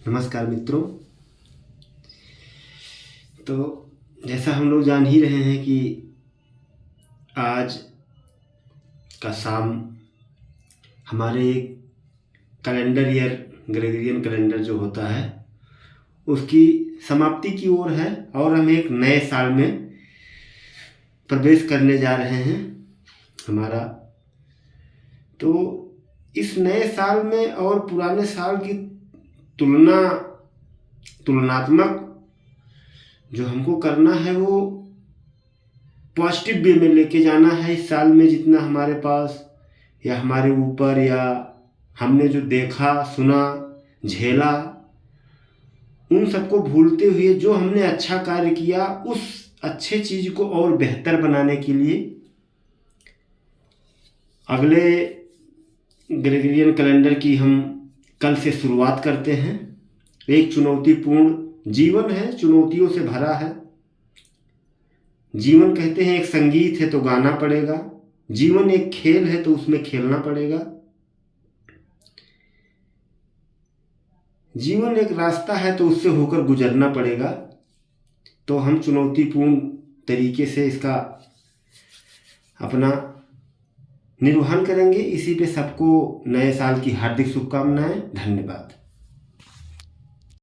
नमस्कार मित्रों। तो जैसा हम लोग जान ही रहे हैं कि आज का शाम हमारे कैलेंडर ईयर ग्रेगोरियन कैलेंडर जो होता है उसकी समाप्ति की ओर है और हम एक नए साल में प्रवेश करने जा रहे हैं हमारा। तो इस नए साल में और पुराने साल की तुलनात्मक जो हमको करना है वो पॉजिटिव वे में लेके जाना है। इस साल में जितना हमारे पास या हमारे ऊपर या हमने जो देखा सुना झेला उन सबको भूलते हुए जो हमने अच्छा कार्य किया उस अच्छे चीज़ को और बेहतर बनाने के लिए अगले ग्रेगोरियन कैलेंडर की हम कल से शुरुआत करते हैं। एक चुनौतीपूर्ण जीवन है, चुनौतियों से भरा है जीवन। कहते हैं एक संगीत है तो गाना पड़ेगा, जीवन एक खेल है तो उसमें खेलना पड़ेगा, जीवन एक रास्ता है तो उससे होकर गुजरना पड़ेगा। तो हम चुनौतीपूर्ण तरीके से इसका अपना निर्वहन करेंगे। इसी पे सबको नए साल की हार्दिक शुभकामनाएं। धन्यवाद।